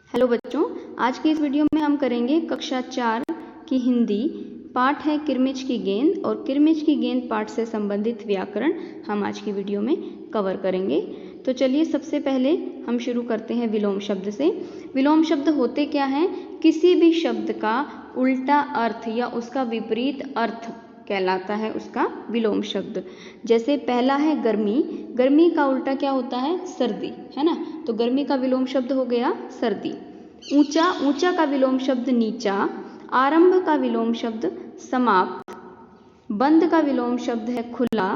Hello बच्चों, आज की इस वीडियो में हम करेंगे कक्षा 4 की हिंदी। पाठ है किरमिच की गेंद और किरमिच की गेंद पाठ से संबंधित व्याकरण हम आज की वीडियो में कवर करेंगे। तो चलिए सबसे पहले हम शुरू करते हैं विलोम शब्द से। विलोम शब्द होते क्या हैं? किसी भी शब्द का उल्टा अर्थ या उसका विपरीत अर्थ कहलाता है उसका विलोम शब्द। जैसे पहला है गर्मी। गर्मी का उल्टा क्या होता है? सर्दी, है ना। तो गर्मी का विलोम शब्द हो गया सर्दी। ऊंचा, ऊंचा का विलोम शब्द नीचा। आरंभ का विलोम शब्द समाप्त। बंद का विलोम शब्द है खुला।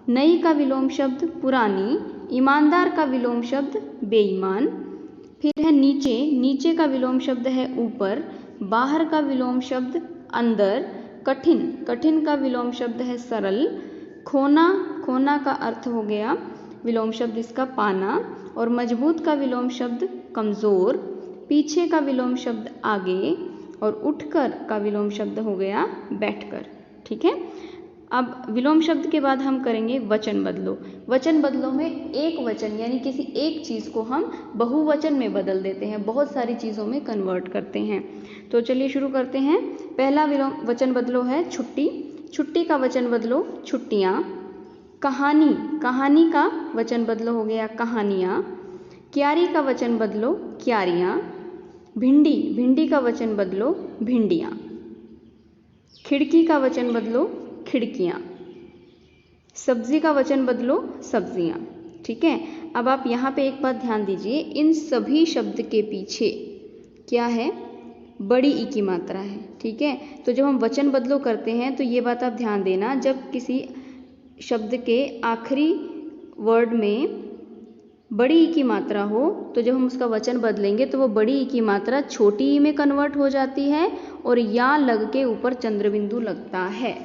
नई का विलोम शब्द पुरानी। ईमानदार का विलोम शब्द बेईमान। फिर है नीचे। नीचे का विलोम शब्द है ऊपर। बाहर का विलोम शब्द अंदर। कठिन, कठिन का विलोम शब्द है सरल। खोना, खोना का अर्थ हो गया विलोम शब्द इसका पाना। और मजबूत का विलोम शब्द कमजोर। पीछे का विलोम शब्द आगे। और उठकर का विलोम शब्द हो गया बैठकर। ठीक है। अब विलोम शब्द के बाद हम करेंगे वचन बदलो। वचन बदलो में एक वचन यानी किसी एक चीज़ को हम बहुवचन में बदल देते हैं, बहुत सारी चीज़ों में कन्वर्ट करते हैं। तो चलिए शुरू करते हैं। पहला विलोम वचन बदलो है छुट्टी। छुट्टी का वचन बदलो छुट्टियाँ। कहानी, कहानी का वचन बदलो हो गया कहानियाँ। क्यारी का वचन बदलो क्यारियाँ। भिंडी, भिंडी का वचन बदलो भिंडियाँ। खिड़की का वचन बदलो खिड़कियाँ। सब्जी का वचन बदलो सब्जियाँ। ठीक है। अब आप यहाँ पे एक बात ध्यान दीजिए, इन सभी शब्द के पीछे क्या है? बड़ी ई की मात्रा है। ठीक है। तो जब हम वचन बदलो करते हैं तो ये बात आप ध्यान देना, जब किसी शब्द के आखिरी वर्ड में बड़ी ई की मात्रा हो तो जब हम उसका वचन बदलेंगे तो वो बड़ी ई की मात्रा छोटी ई में कन्वर्ट हो जाती है और या लग के ऊपर चंद्रबिंदु लगता है।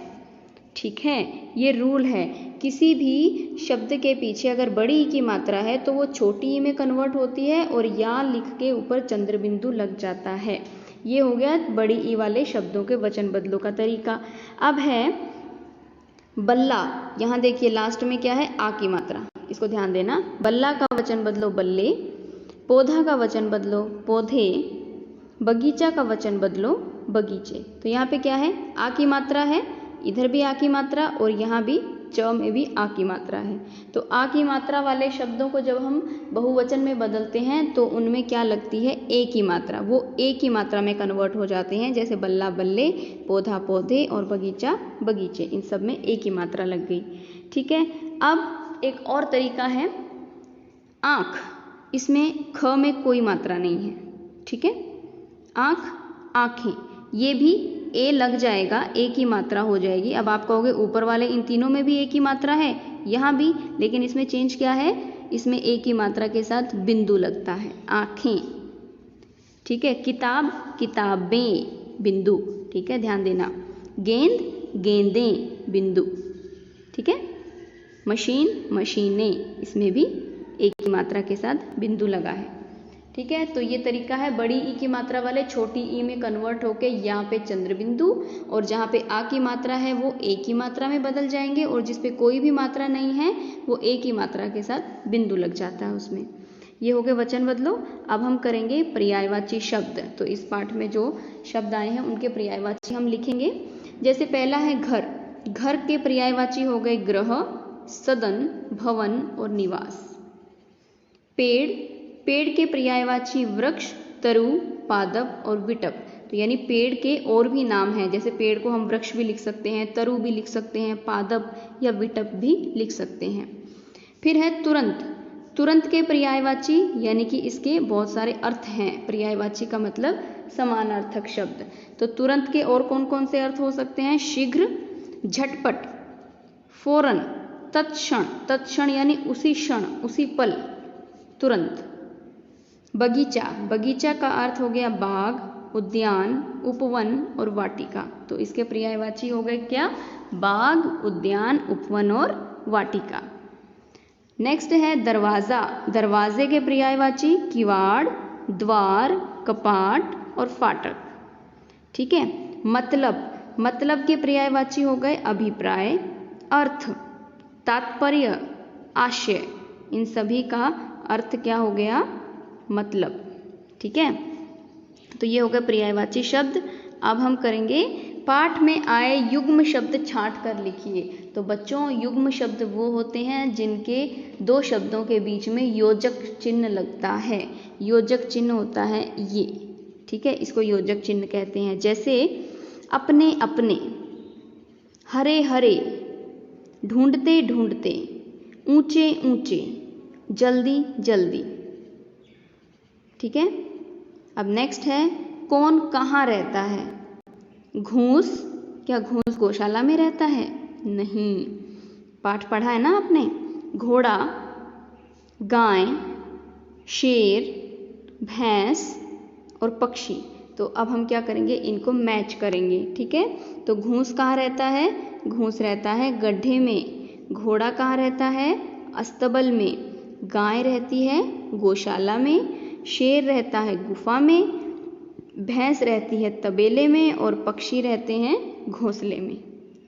ठीक है, ये रूल है। किसी भी शब्द के पीछे अगर बड़ी ई की मात्रा है तो वो छोटी ई में कन्वर्ट होती है और या लिख के ऊपर चंद्रबिंदु लग जाता है। ये हो गया बड़ी ई वाले शब्दों के वचन बदलो का तरीका। अब है बल्ला। यहाँ देखिए लास्ट में क्या है? आ की मात्रा, इसको ध्यान देना। बल्ला का वचन बदलो बल्ले। पौधा का वचन बदलो पौधे। बगीचा का वचन बदलो बगीचे। तो यहाँ पे क्या है? आ की मात्रा है, इधर भी आ की मात्रा और यहाँ भी च में भी आ की मात्रा है। तो आ की मात्रा वाले शब्दों को जब हम बहुवचन में बदलते हैं तो उनमें क्या लगती है? ए की मात्रा। वो ए की मात्रा में कन्वर्ट हो जाते हैं। जैसे बल्ला बल्ले, पौधा पौधे और बगीचा बगीचे, इन सब में ए की मात्रा लग गई। ठीक है। अब एक और तरीका है आँख। इसमें ख में कोई मात्रा नहीं है। ठीक है। आँख, आँखें, ये भी ए लग जाएगा, ए की मात्रा हो जाएगी। अब आप कहोगे ऊपर वाले इन तीनों में भी ए की मात्रा है, यहाँ भी, लेकिन इसमें चेंज क्या है? इसमें ए की मात्रा के साथ बिंदु लगता है, आँखें। ठीक है। किताब, किताबें, बिंदु। ठीक है, ध्यान देना। गेंद, गेंदें, बिंदु। ठीक है। मशीन, मशीनें, इसमें भी ए की मात्रा के साथ बिंदु लगा है। ठीक है। तो ये तरीका है बड़ी ई की मात्रा वाले छोटी ई में कन्वर्ट होके यहाँ पे चंद्रबिंदु, और जहाँ पे आ की मात्रा है वो ए की मात्रा में बदल जाएंगे और जिस पे कोई भी मात्रा नहीं है वो ए की मात्रा के साथ बिंदु लग जाता है उसमें। ये हो गए वचन बदलो। अब हम करेंगे पर्यायवाची शब्द। तो इस पाठ में जो शब्द आए हैं उनके पर्यायवाची हम लिखेंगे। जैसे पहला है घर। घर के पर्यायवाची हो गए ग्रह, सदन, भवन और निवास। पेड़, पेड़ के पर्यायवाची वृक्ष, तरु, पादप और विटप। तो यानी पेड़ के और भी नाम हैं, जैसे पेड़ को हम वृक्ष भी लिख सकते हैं, तरु भी लिख सकते हैं, पादप या विटप भी लिख सकते हैं। फिर है तुरंत। तुरंत के पर्यायवाची यानी कि इसके बहुत सारे अर्थ हैं। पर्यायवाची का मतलब समानार्थक शब्द। तो तुरंत के और कौन कौन से अर्थ हो सकते हैं? शीघ्र, झटपट, फौरन, तत्क्षण, तत्क्षण यानी उसी क्षण, उसी पल, तुरंत। बगीचा, बगीचा का अर्थ हो गया बाग, उद्यान, उपवन और वाटिका। तो इसके पर्यायवाची हो गए क्या? बाग, उद्यान, उपवन और वाटिका। नेक्स्ट है दरवाजा। दरवाजे के पर्यायवाची किवाड़, द्वार, कपाट और फाटक। ठीक है। मतलब, मतलब के पर्यायवाची हो गए अभिप्राय, अर्थ, तात्पर्य, आशय। इन सभी का अर्थ क्या हो गया? मतलब। ठीक है, तो ये हो गया पर्यायवाची शब्द। अब हम करेंगे पाठ में आए युग्म शब्द छांट कर लिखिए। तो बच्चों, युग्म शब्द वो होते हैं जिनके दो शब्दों के बीच में योजक चिन्ह लगता है। योजक चिन्ह होता है ये, ठीक है, इसको योजक चिन्ह कहते हैं। जैसे अपने अपने, हरे हरे, ढूंढते ढूंढते, ऊंचे ऊंचे, जल्दी जल्दी। ठीक है, अब नेक्स्ट है कौन कहाँ रहता है। घूस, क्या घूस गौशाला में रहता है? नहीं, पाठ पढ़ा है ना आपने। घोड़ा, गाय, शेर, भैंस और पक्षी। तो अब हम क्या करेंगे, इनको मैच करेंगे। ठीक है, तो घूस कहाँ रहता है? घूस रहता है गड्ढे में। घोड़ा कहाँ रहता है? अस्तबल में। गाय रहती है गौशाला में। शेर रहता है गुफा में। भैंस रहती है तबेले में। और पक्षी रहते हैं घोंसले में।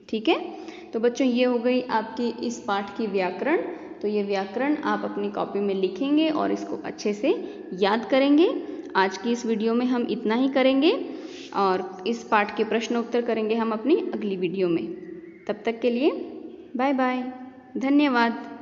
ठीक है, तो बच्चों ये हो गई आपकी इस पाठ की व्याकरण। तो ये व्याकरण आप अपनी कॉपी में लिखेंगे और इसको अच्छे से याद करेंगे। आज की इस वीडियो में हम इतना ही करेंगे और इस पाठ के प्रश्न उत्तर करेंगे हम अपनी अगली वीडियो में। तब तक के लिए बाय बाय, धन्यवाद।